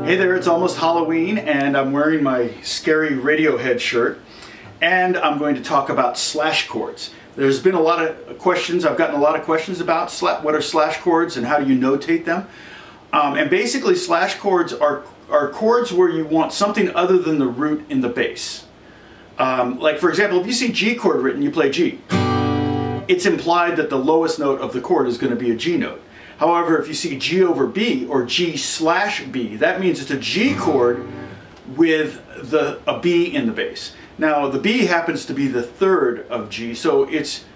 Hey there, it's almost Halloween and I'm wearing my scary Radiohead shirt and I'm going to talk about slash chords. There's been a lot of questions, I've gotten a lot of questions about what are slash chords and how do you notate them. And basically slash chords are chords where you want something other than the root in the bass. Like for example, if you see G chord written, you play G. It's implied that the lowest note of the chord is going to be a G note. However, if you see G over B or G slash B, that means it's a G chord with a B in the bass. Now the B happens to be the third of G, so it's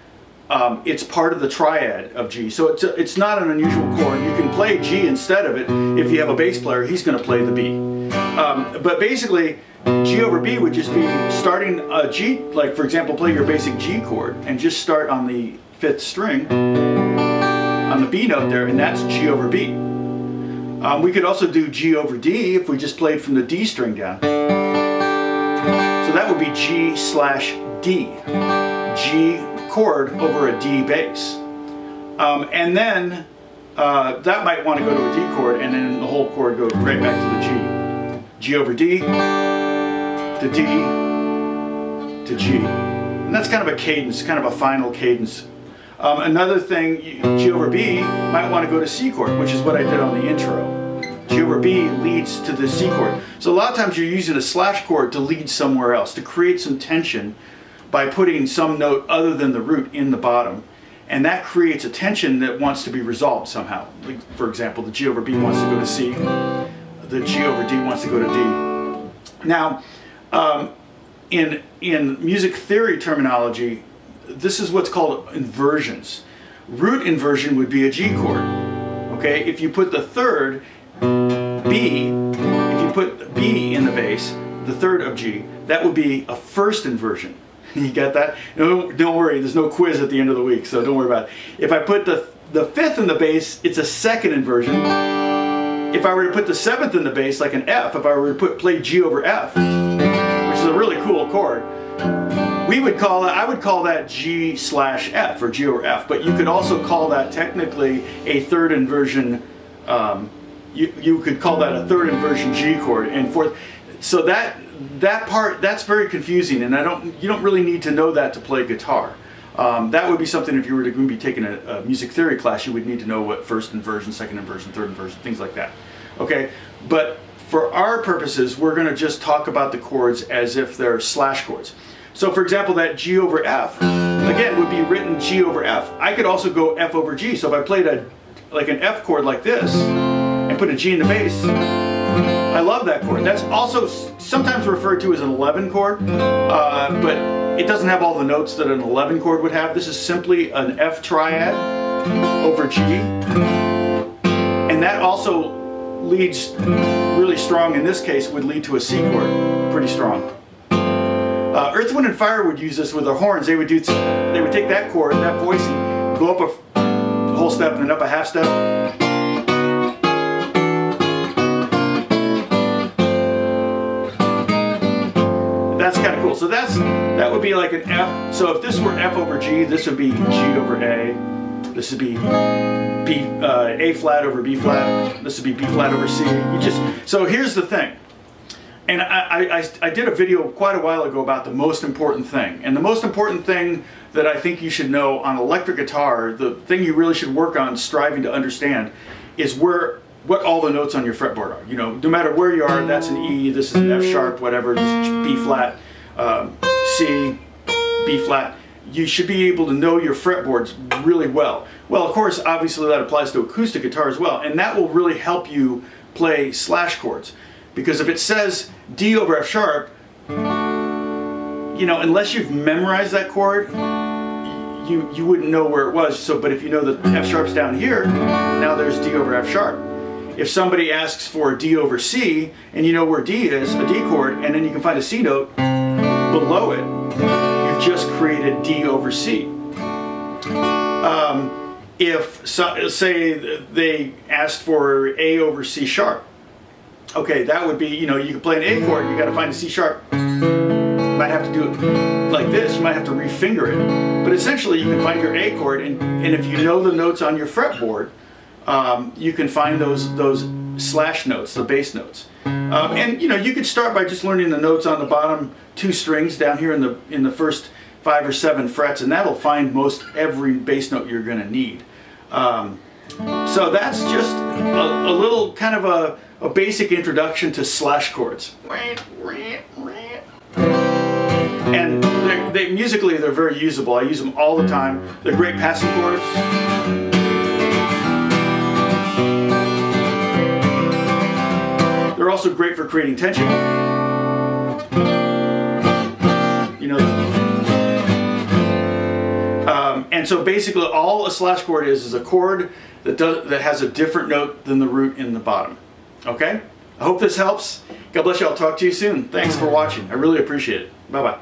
part of the triad of G. So it's not an unusual chord. You can play G instead of it. If you have a bass player, he's going to play the B. But basically, G over B would just be starting a G, like for example, play your basic G chord and just start on the 5th string, on the B note there, and that's G over B. We could also do G over D if we just played from the D string down. So that would be G slash D. G chord over a D bass. And then that might want to go to a D chord and then the whole chord go right back to the G. G over D, to D, to G. And that's kind of a cadence, kind of a final cadence. Another thing, G over B might want to go to C chord, which is what I did on the intro. G over B leads to the C chord. So a lot of times you're using a slash chord to lead somewhere else, to create some tension by putting some note other than the root in the bottom. And that creates a tension that wants to be resolved somehow. Like, for example, the G over B wants to go to C, the G over D wants to go to D. Now, in music theory terminology, this is what's called inversions. Root inversion would be a G chord. Okay, if you put the third B, if you put B in the bass, the third of G, that would be a first inversion. You get that? No, don't worry, there's no quiz at the end of the week, so don't worry about it. If I put the 5th in the bass, it's a second inversion. If I were to put the 7th in the bass, like an F, if I were to play G over F, which is a really cool chord, I would call that G slash F, or G over F, but you could also call that technically a third inversion, you could call that a third inversion G chord, and fourth. So that part, that's very confusing, and you don't really need to know that to play guitar. That would be something if you were to be taking a music theory class, you would need to know what first inversion, second inversion, third inversion, things like that. Okay, but for our purposes, we're going to just talk about the chords as if they're slash chords. So for example, that G over F, again, would be written G over F. I could also go F over G. So if I played like an F chord like this, and put a G in the bass, I love that chord. That's also sometimes referred to as an 11 chord, but it doesn't have all the notes that an 11 chord would have. This is simply an F triad over G, and that also leads really strong, in this case, would lead to a C chord, pretty strong. Earth, Wind & Fire would use this with their horns. They would take that chord, that voicing, go up a whole step and then up a half step. That's kind of cool. So that would be like an F. So if this were F over G, this would be G over A. This would be A flat over B flat. This would be B flat over C. So here's the thing. And I did a video quite a while ago about the most important thing. And the most important thing that I think you should know on electric guitar, the thing you really should work on striving to understand, is what all the notes on your fretboard are. You know, no matter where you are, that's an E, this is an F sharp, whatever, this is B flat, C, B flat. You should be able to know your fretboards really well. Well, of course, obviously that applies to acoustic guitar as well, and that will really help you play slash chords. Because if it says D over F sharp, you know, unless you've memorized that chord, you wouldn't know where it was. So, but if you know that F sharp's down here, now there's D over F sharp. If somebody asks for D over C, and you know where D is, a D chord, and then you can find a C note below it, you've just created D over C. Say they asked for A over C sharp, okay, that would be, you know, you can play an A chord, you got to find a C sharp. You might have to do it like this, you might have to refinger it. But essentially you can find your A chord, and if you know the notes on your fretboard, you can find those slash notes, the bass notes. And you know, you could start by just learning the notes on the bottom 2 strings down here in the first 5 or 7 frets, and that'll find most every bass note you're going to need. So that's just a little kind of a basic introduction to slash chords. And musically they're very usable. I use them all the time. They're great passing chords. They're also great for creating tension. You know. And so basically all a slash chord is a chord that has a different note than the root in the bottom. Okay? I hope this helps. God bless you. I'll talk to you soon. Thanks for watching. I really appreciate it. Bye-bye.